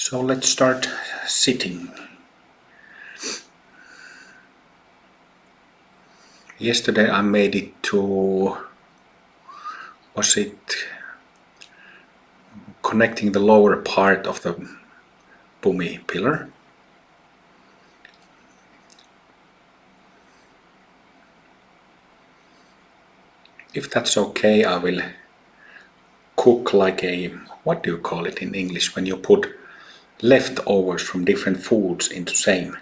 So let's start sitting. Yesterday I made it to, was it connecting the lower part of the Bumi pillar? If that's okay, I will cook like a, what do you call it in English, when you put leftovers from different foods into same?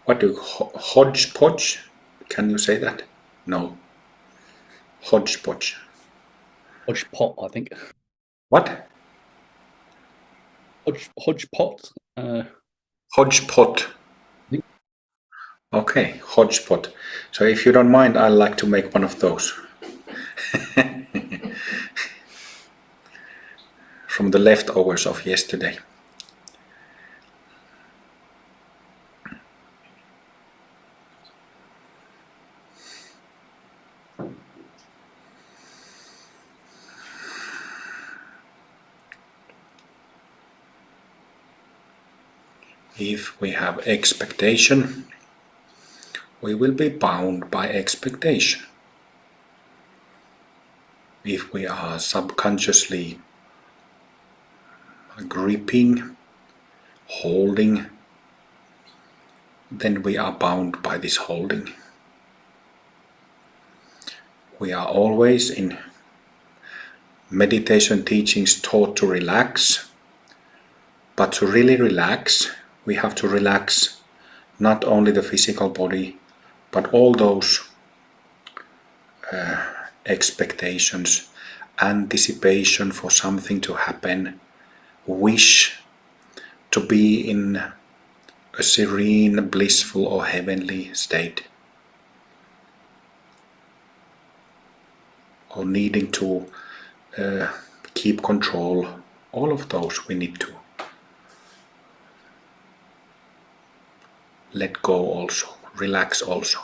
What do you, hodgepodge? Can you say that? No. Hodgepodge. Hodgepot, I think. What? Hodgepot. Hodgepot. think- Okay, hodgepot. So if you don't mind, I'd like to make one of those. From the leftovers of yesterday. If we have expectation, we will be bound by expectation. If we are subconsciously gripping, holding, then we are bound by this holding. We are always in meditation teachings taught to relax, but to really relax, we have to relax not only the physical body, but all those expectations, anticipation for something to happen, wish to be in a serene, blissful or heavenly state, or needing to keep control. All of those we need to let go also, relax also.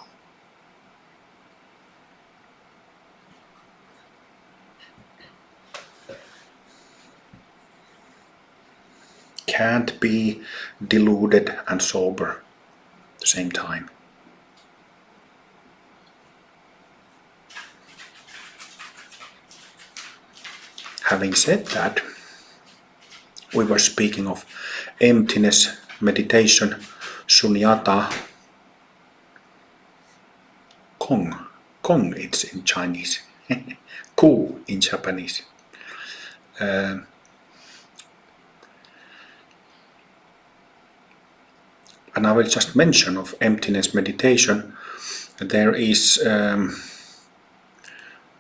Can't be deluded and sober at the same time. Having said that, we were speaking of emptiness meditation, sunyata, kong. Kong it's in Chinese, ku in Japanese. And I will just mention of emptiness meditation, there is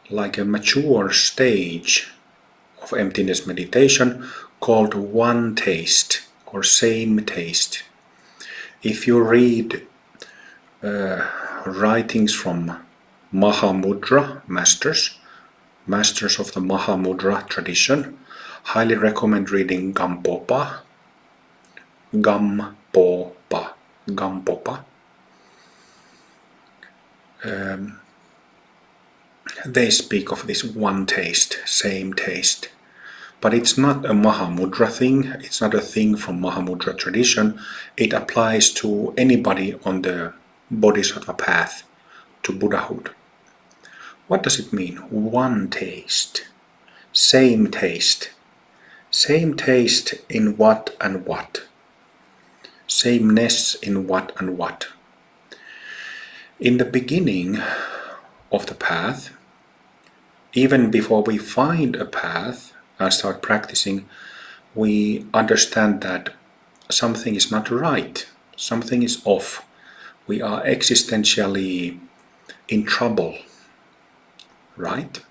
like a mature stage of emptiness meditation called one taste or same taste. If you read writings from Mahamudra masters of the Mahamudra tradition, highly recommend reading Gampopa. They speak of this one taste, same taste. But it's not a Mahamudra thing, it's not a thing from Mahamudra tradition. It applies to anybody on the Bodhisattva path to Buddhahood. What does it mean? One taste. Same taste. Same taste in what and what? Sameness in what and what? In the beginning of the path, even before we find a path and start practicing, we understand that something is not right, something is off. We are existentially in trouble, right?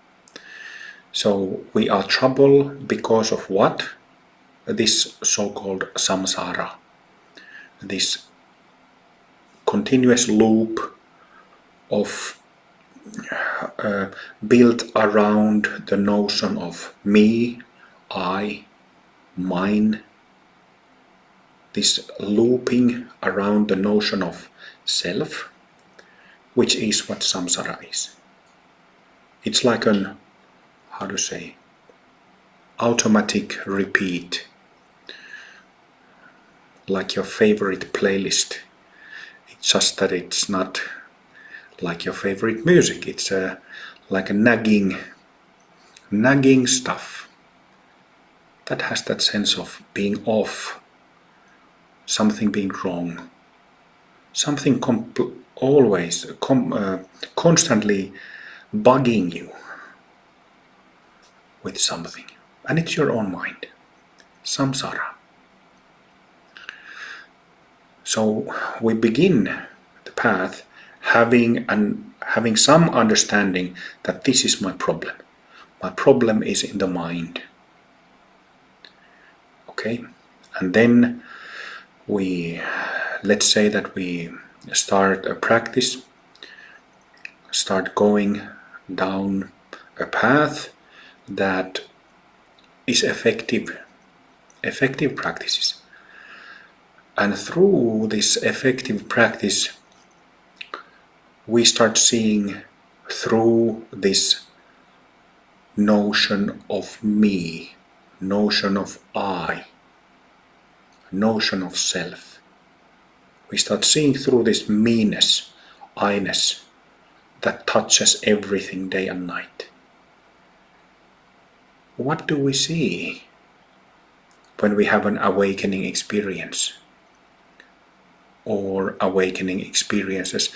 So we are trouble because of what? This so-called samsara, this continuous loop of built around the notion of me, I, mine, this looping around the notion of self, which is what samsara is. It's like an, how to say, automatic repeat like your favorite playlist. It's just that it's not like your favorite music. It's like a nagging stuff that has that sense of being off, something being wrong, something constantly bugging you with something. And it's your own mind. Samsara. So we begin the path having some understanding that this is my problem. My problem is in the mind. Okay? And then let's say that we start a practice, start going down a path that is effective practices. And through this effective practice, we start seeing through this notion of me, notion of I, notion of self. We start seeing through this me-ness, I-ness, that touches everything day and night. What do we see when we have an awakening experience or awakening experiences?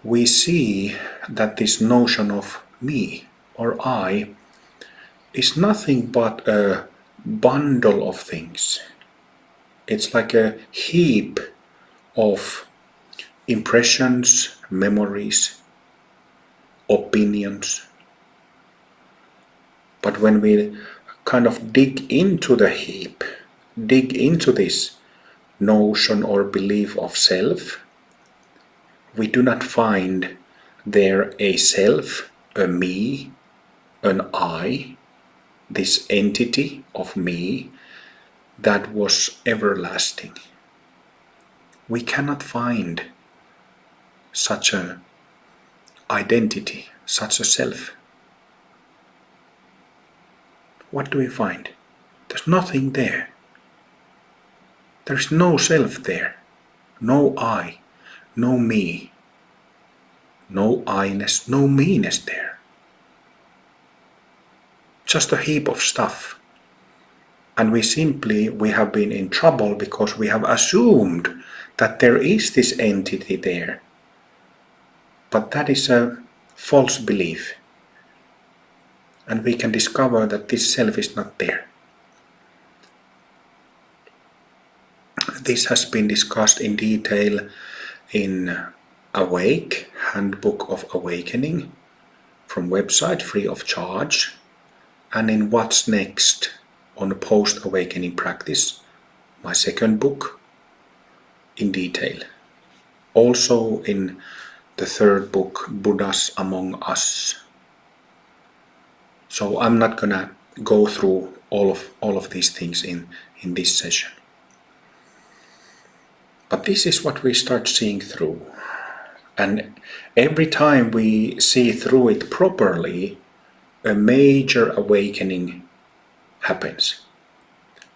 We see that this notion of me or I is nothing but a bundle of things. It's like a heap of impressions, memories, opinions. But when we kind of dig into the heap, dig into this notion or belief of self, we do not find there a self, a me, an I, this entity of me that was everlasting. We cannot find such an identity, such a self. What do we find? There's nothing there. There's no self there, no I, no me, no I-ness, no me-ness there. Just a heap of stuff. And we have been in trouble because we have assumed that there is this entity there. But that is a false belief. And we can discover that this self is not there. This has been discussed in detail in Awake, Handbook of Awakening, from website free of charge, and in What's Next on Post-Awakening Practice, my second book, in detail. Also in the third book, Buddhas Among Us. So I'm not gonna go through all of these things in this session. But this is what we start seeing through. And every time we see through it properly, a major awakening happens.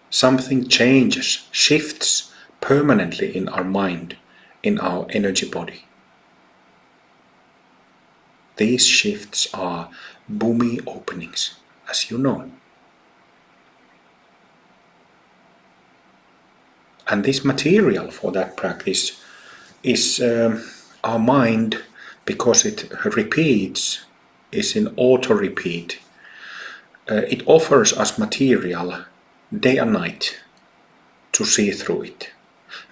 Something changes, shifts permanently in our mind, in our energy body. These shifts are bhumi openings, as you know. And this material for that practice is our mind, because it repeats, is in auto-repeat. It offers us material day and night to see through it.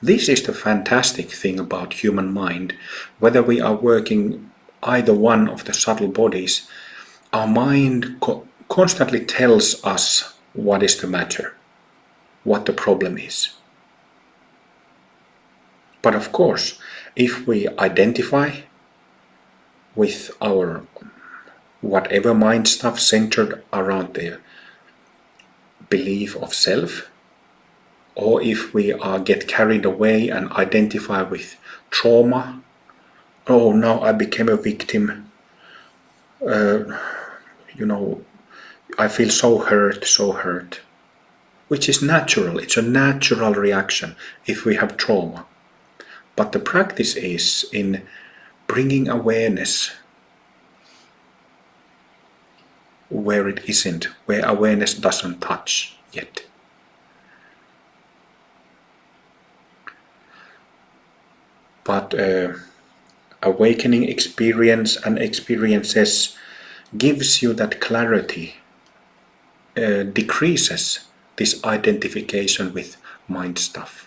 This is the fantastic thing about human mind. Whether we are working either one of the subtle bodies, our mind constantly tells us what is the matter, what the problem is. But of course, if we identify with our whatever mind stuff centered around the belief of self, or if we get carried away and identify with trauma, oh, now I became a victim, I feel so hurt. which is natural. It's a natural reaction if we have trauma. But the practice is in bringing awareness where it isn't, where awareness doesn't touch yet. But awakening experience and experiences gives you that clarity, decreases this identification with mind stuff.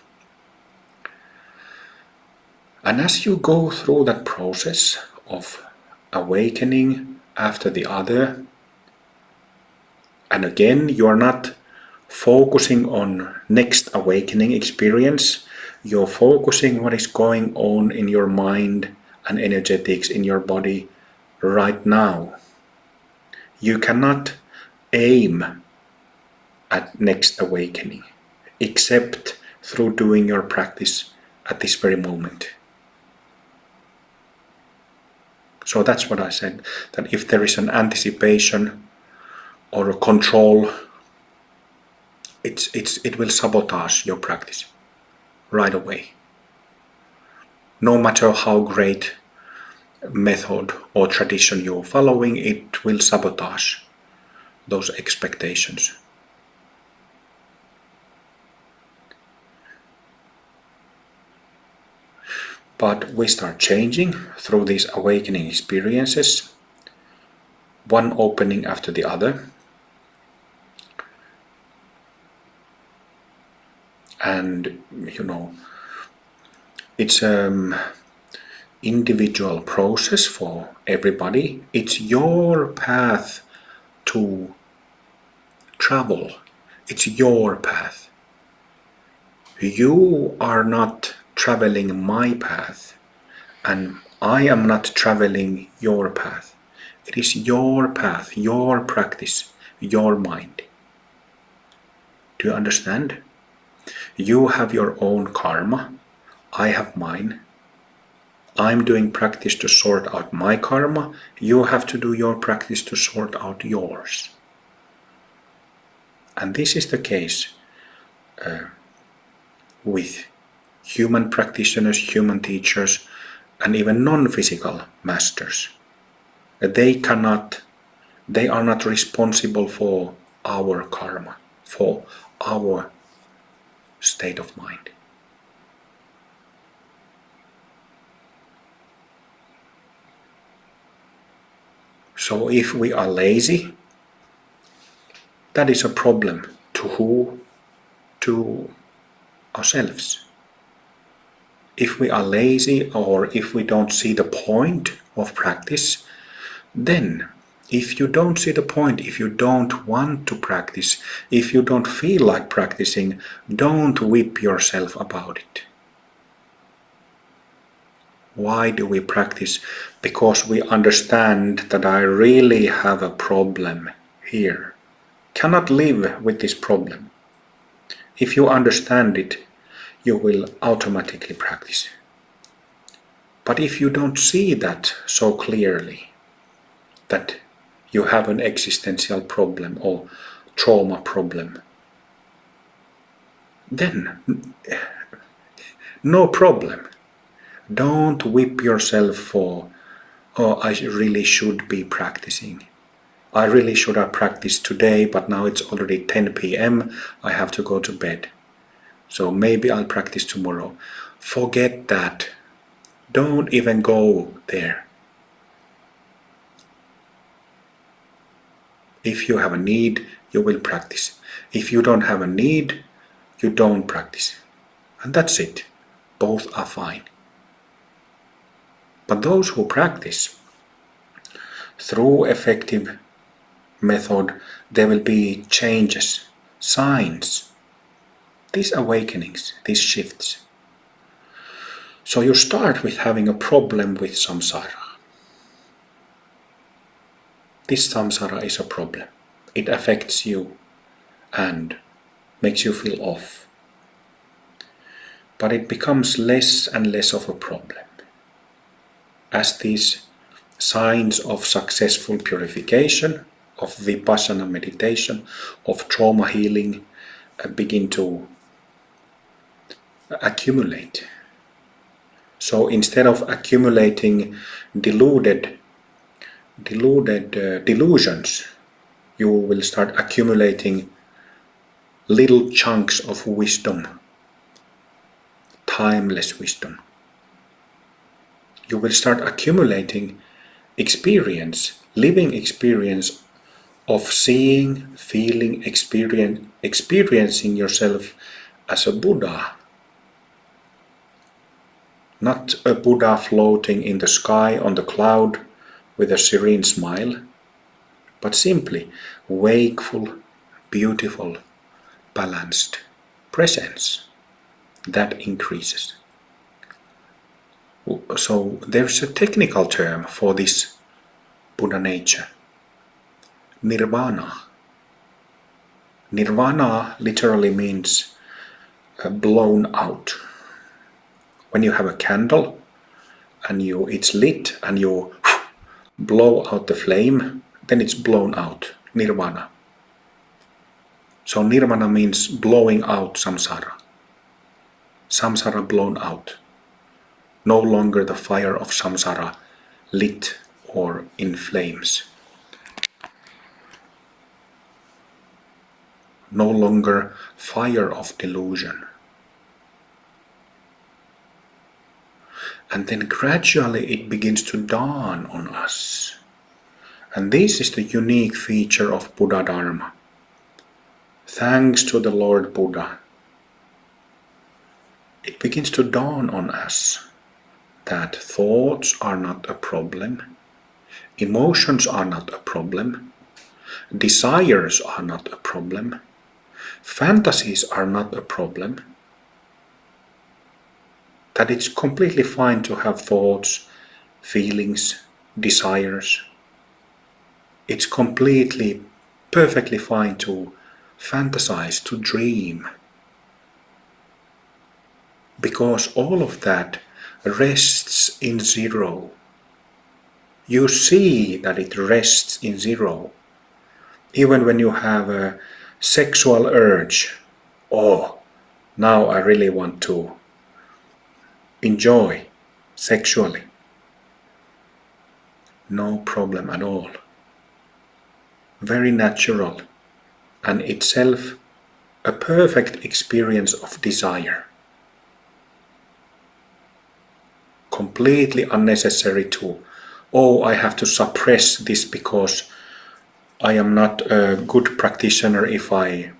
And as you go through that process of awakening after the other, and again, you are not focusing on next awakening experience, you're focusing what is going on in your mind and energetics in your body right now. You cannot aim at next awakening except through doing your practice at this very moment. So that's what I said, that if there is an anticipation or a control, it will sabotage your practice right away. No matter how great method or tradition you're following, it will sabotage those expectations. But we start changing through these awakening experiences, one opening after the other. And, it's an individual process for everybody. It's your path to travel. It's your path. You are not traveling my path, and I am not traveling your path. It is your path, your practice, your mind. Do you understand? You have your own karma, I have mine. I'm doing practice to sort out my karma, you have to do your practice to sort out yours. And this is the case with human practitioners, human teachers, and even non-physical masters. They are not responsible for our karma, for our state of mind. So if we are lazy, that is a problem. To who? To ourselves. If we are lazy, or if we don't see the point of practice, then if you don't see the point, if you don't want to practice, if you don't feel like practicing, don't whip yourself about it. Why do we practice? Because we understand that I really have a problem here. Cannot live with this problem. If you understand it, you will automatically practice. But if you don't see that so clearly, that you have an existential problem or trauma problem, then no problem. Don't whip yourself for, oh, I really should be practicing. I really should have practiced today, but now it's already 10 p.m. I have to go to bed. So maybe I'll practice tomorrow. Forget that. Don't even go there. If you have a need, you will practice. If you don't have a need, you don't practice. And that's it. Both are fine. But those who practice through effective method, there will be changes, signs, these awakenings, these shifts. So you start with having a problem with samsara. This samsara is a problem. It affects you and makes you feel off. But it becomes less and less of a problem as these signs of successful purification, of vipassana meditation, of trauma healing begin to accumulate. So instead of accumulating deluded delusions, you will start accumulating little chunks of wisdom, timeless wisdom. You will start accumulating experience, living experience of seeing, feeling, experiencing yourself as a Buddha. Not a Buddha floating in the sky on the cloud with a serene smile, but simply wakeful, beautiful, balanced presence that increases. So there's a technical term for this Buddha nature, nirvana. Nirvana literally means blown out. When you have a candle and it's lit and you blow out the flame, then it's blown out, nirvana. So nirvana means blowing out samsara. Samsara blown out. No longer the fire of samsara lit or in flames. No longer fire of delusion. And then gradually it begins to dawn on us. And this is the unique feature of Buddha Dharma. Thanks to the Lord Buddha, it begins to dawn on us that thoughts are not a problem, emotions are not a problem, desires are not a problem, fantasies are not a problem, that it's completely fine to have thoughts, feelings, desires. It's completely, perfectly fine to fantasize, to dream. Because all of that rests in zero. You see that it rests in zero. Even when you have a sexual urge, oh, now I really want to enjoy sexually. No problem at all. Very natural and itself a perfect experience of desire. Completely unnecessary to, oh, I have to suppress this because I am not a good practitioner if I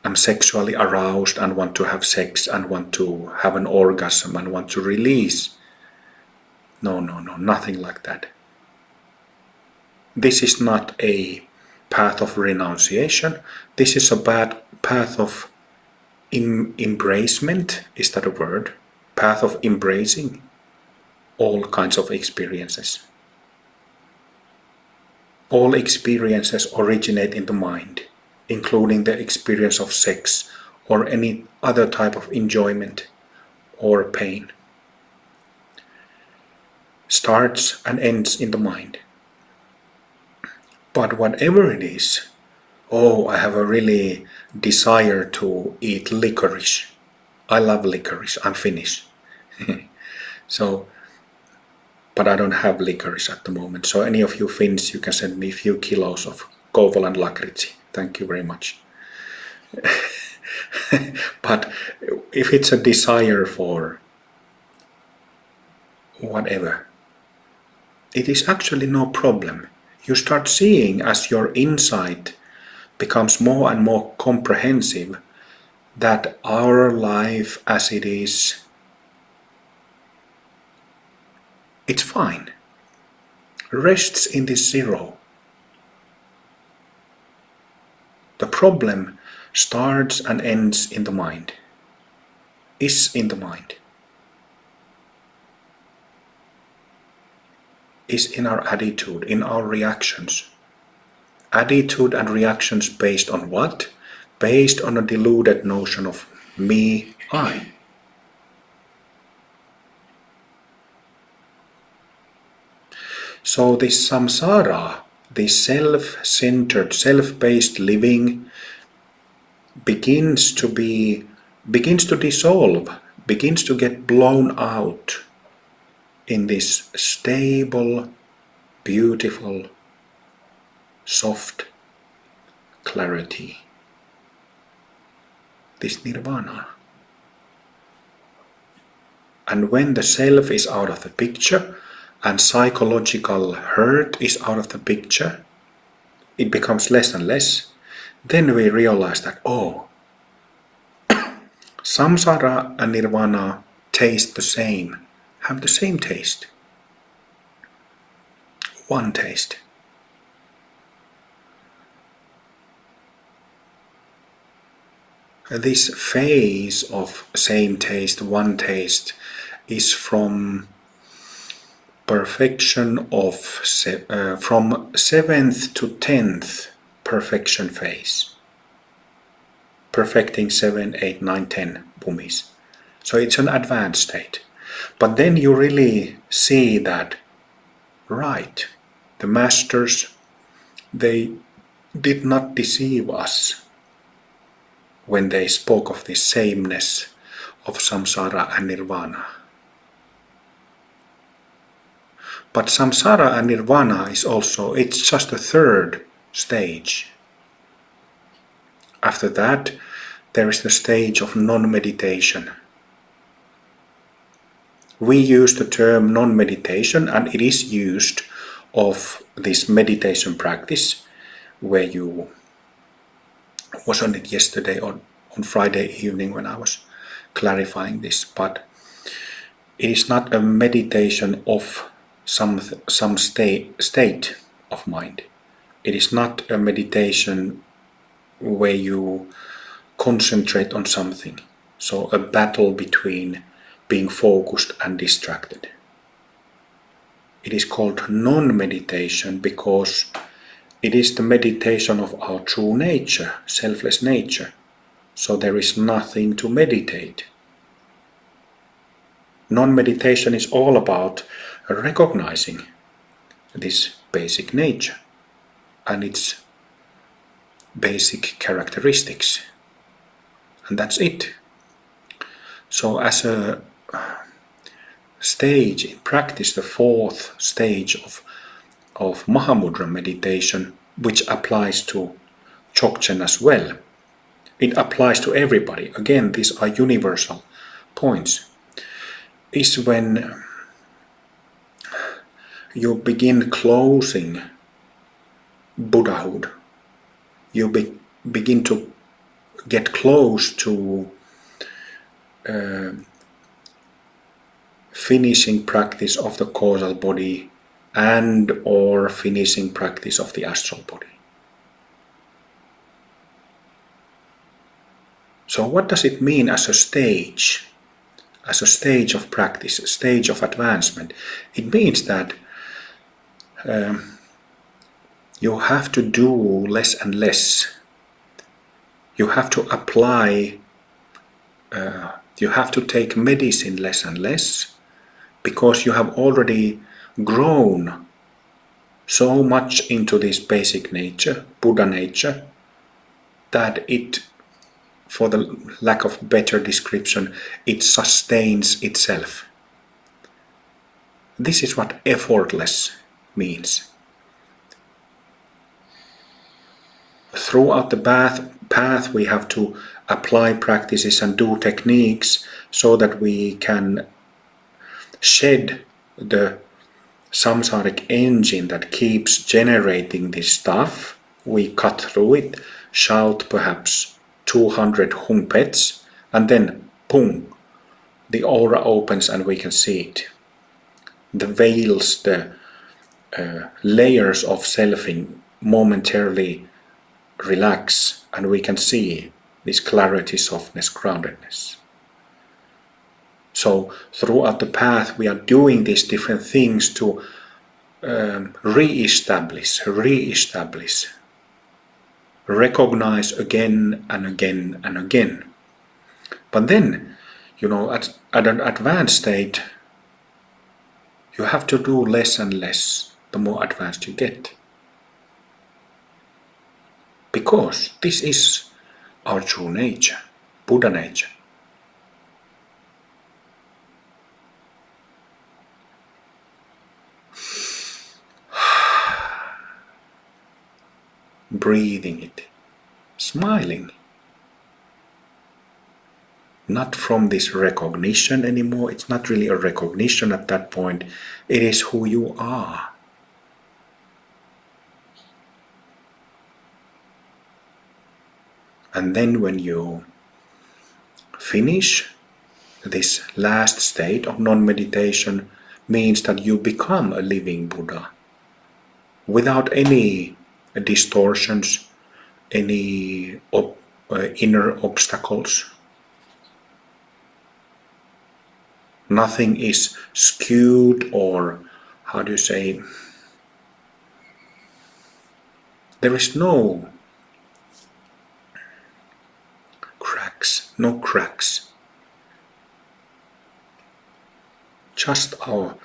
am sexually aroused and want to have sex and want to have an orgasm and want to release. No, nothing like that. This is not a path of renunciation. This is a bad path of embracement. Is that a word? Path of embracing all kinds of experiences. All experiences originate in the mind, including the experience of sex or any other type of enjoyment or pain. Starts and ends in the mind. But whatever it is, oh, I have a really desire to eat licorice. I love licorice, I'm Finnish. But I don't have licorice at the moment. So any of you Finns, you can send me a few kilos of Kouvolan lakritsi. Thank you very much. But if it's a desire for whatever, it is actually no problem. You start seeing as your insight becomes more and more comprehensive that our life as it is, it's fine. Rests in this zero. The problem starts and ends in the mind. Is in the mind. Is in our attitude, in our reactions. Attitude and reactions based on what? Based on a deluded notion of me, I. So this samsara, this self-centered, self-based living, begins to dissolve, begins to get blown out in this stable, beautiful, soft clarity, this nirvana. And when the self is out of the picture and psychological hurt is out of the picture, it becomes less and less. Then we realize that, oh, samsara and nirvana taste the same, have the same taste. One taste. This phase of same taste, one taste, is from perfection of from 7th to 10th perfection phase. Perfecting 7, 8, 9, 10 bhumis. So it's an advanced state. But then you really see that, right, the masters, they did not deceive us when they spoke of this sameness of samsara and nirvana. But samsara and nirvana is also, it's just a third stage. After that, there is the stage of non-meditation. We use the term non-meditation, and it is used of this meditation practice, where you was on it yesterday on Friday evening when I was clarifying this, but it is not a meditation of some state of mind. It is not a meditation where you concentrate on something. So a battle between being focused and distracted. It is called non-meditation because it is the meditation of our true nature, selfless nature. So there is nothing to meditate. Non-meditation is all about recognizing this basic nature and its basic characteristics. And that's it. So as a stage in practice, the fourth stage of Mahamudra meditation, which applies to Dzogchen as well. It applies to everybody. Again, these are universal points. Is when you begin closing Buddhahood. You begin to get close to finishing practice of the causal body and or finishing practice of the astral body. So what does it mean as a stage? As a stage of practice, a stage of advancement? It means that you have to do less and less. You have to apply, you have to take medicine less and less, because you have already grown so much into this basic nature, Buddha nature, that it, for the lack of better description, it sustains itself. This is what effortless means. Throughout the path we have to apply practices and do techniques so that we can shed the samsaric engine that keeps generating this stuff. We cut through it, shout perhaps 200 humpets, and then boom, the aura opens and we can see it. The veils, the layers of selfing momentarily relax, and we can see this clarity, softness, groundedness. So throughout the path we are doing these different things to re-establish, recognize again and again and again. But then, at an advanced state, you have to do less and less the more advanced you get. Because this is our true nature, Buddha nature. Breathing it, smiling. Not from this recognition anymore. It's not really a recognition at that point. It is who you are. And then when you finish this last state of non-meditation, means that you become a living Buddha without any distortions, any inner obstacles. Nothing is skewed, or how do you say, there is no cracks. Just our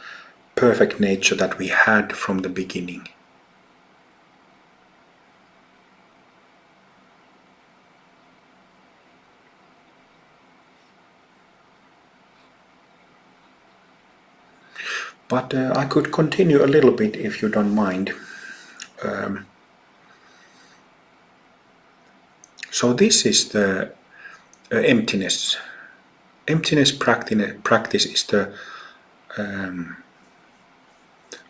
perfect nature that we had from the beginning. But I could continue a little bit if you don't mind. So this is the emptiness. Emptiness practice is the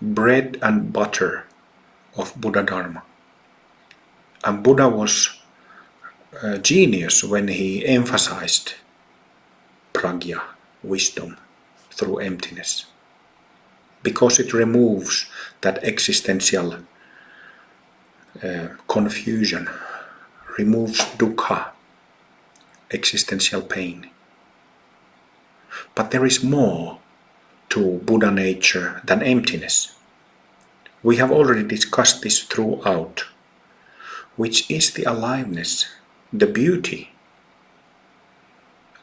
bread and butter of Buddha Dharma. And Buddha was a genius when he emphasized pragya, wisdom, through emptiness. Because it removes that existential confusion, removes dukkha, existential pain. But there is more to Buddha nature than emptiness. We have already discussed this throughout, which is the aliveness, the beauty,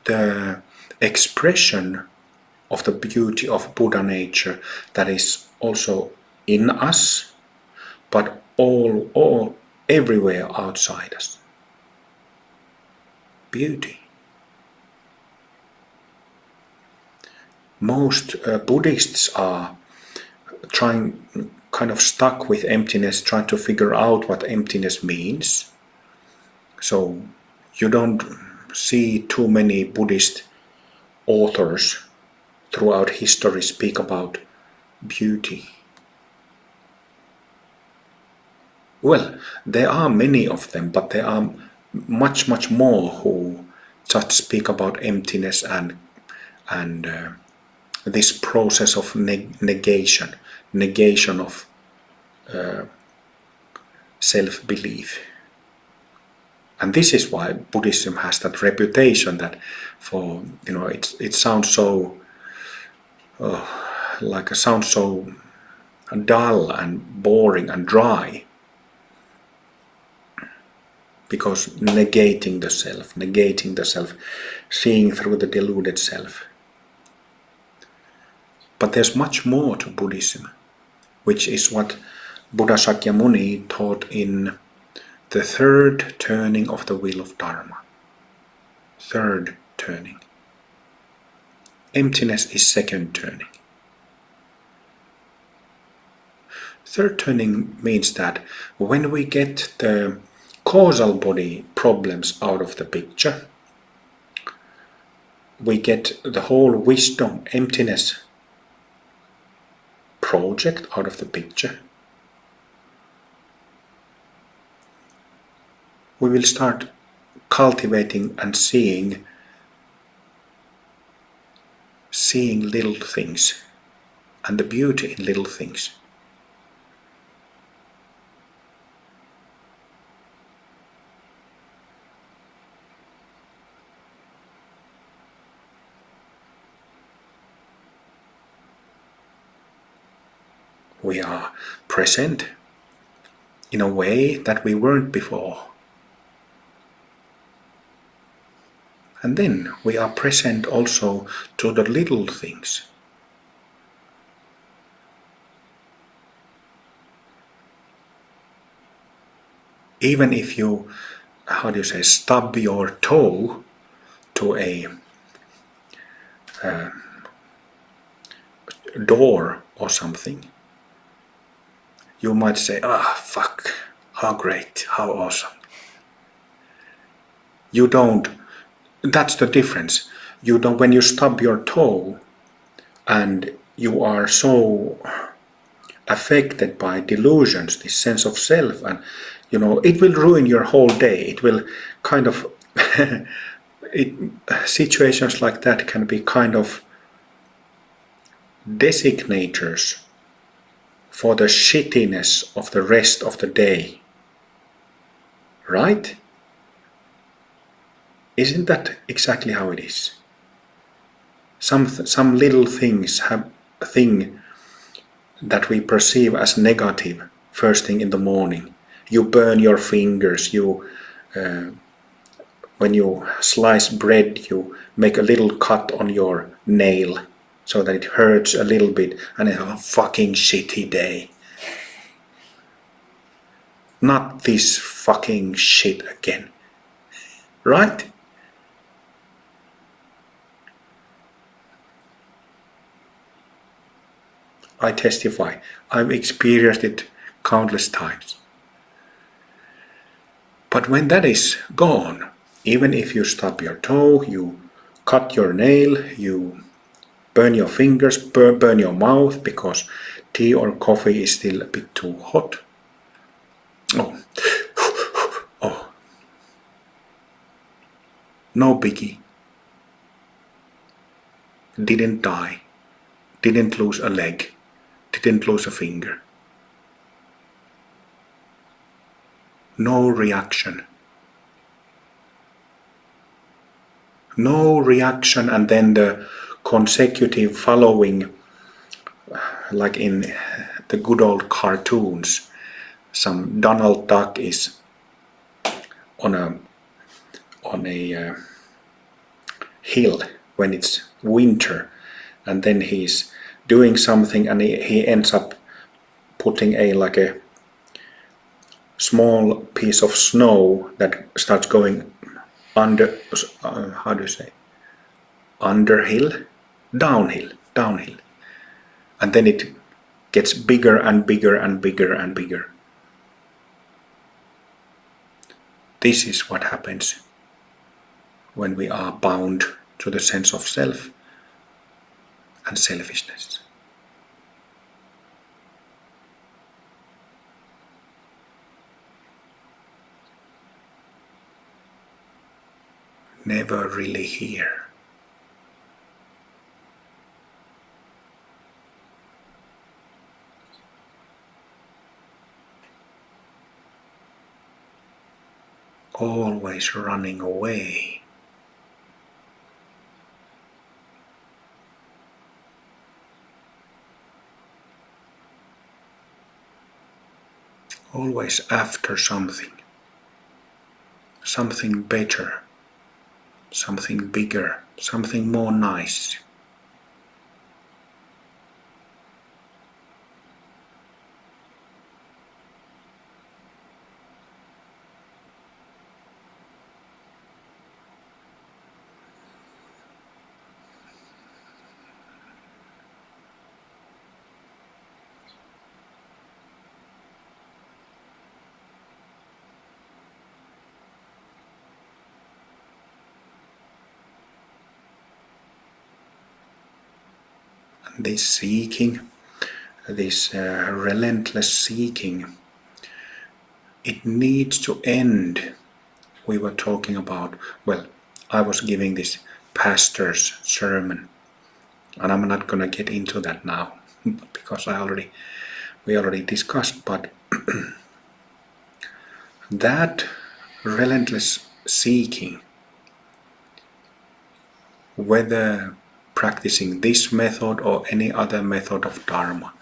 the expression of the beauty of Buddha nature that is also in us, but all everywhere outside us. Beauty. Most Buddhists are kind of stuck with emptiness, trying to figure out what emptiness means. So you don't see too many Buddhist authors throughout history speak about beauty. Well, there are many of them, but there are much more who just speak about emptiness and this process of negation of self-belief. And this is why Buddhism has that reputation that for, it sounds so sounds so dull and boring and dry, because negating the self, seeing through the deluded self. But there's much more to Buddhism, which is what Buddha Shakyamuni taught in the third turning of the wheel of Dharma. Third turning. Emptiness is second turning. Third turning means that when we get the causal body problems out of the picture, we get the whole wisdom, emptiness project out of the picture. We will start cultivating and seeing little things and the beauty in little things. We are present in a way that we weren't before. And then we are present also to the little things. Even if you how do you say, stub your toe to a door or something, you might say, fuck, how great, how awesome. You don't, that's the difference. You don't, when you stub your toe and you are so affected by delusions, this sense of self, and it will ruin your whole day. It will kind of situations like that can be kind of designators for the shittiness of the rest of the day. Right? Isn't that exactly how it is? Some little things have a thing that we perceive as negative first thing in the morning. You burn your fingers, when you slice bread, you make a little cut on your nail so that it hurts a little bit, and it's a fucking shitty day. Not this fucking shit again. Right? I testify. I've experienced it countless times. But when that is gone, even if you stub your toe, you cut your nail, you burn your fingers, burn your mouth because tea or coffee is still a bit too hot. Oh, no biggie. Didn't die, didn't lose a leg, didn't lose a finger. No reaction. No reaction, and then the consecutive following, like in the good old cartoons. Some Donald Duck is on a hill when it's winter, and then he's doing something, and he ends up putting a small piece of snow that starts going under, how do you say, underhill, downhill, and then it gets bigger and bigger and bigger and bigger. This is what happens when we are bound to the sense of self and selfishness. Never really here. Always running away. Always after something. Something better. Something bigger. Something more nice. This seeking, this relentless seeking, it needs to end. We were talking about, I was giving this pastor's sermon, and I'm not going to get into that now because we already discussed, but that relentless seeking, whether practicing this method or any other method of Dharma,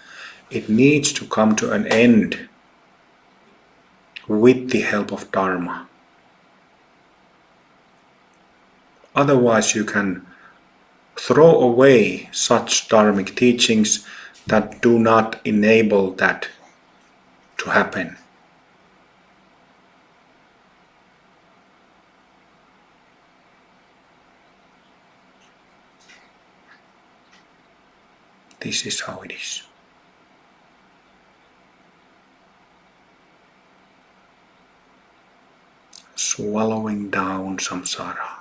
it needs to come to an end with the help of Dharma. Otherwise you can throw away such dharmic teachings that do not enable that to happen. This is how it is. Swallowing down samsara.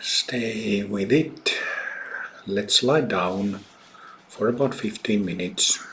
Stay with it. Let's lie down for about 15 minutes.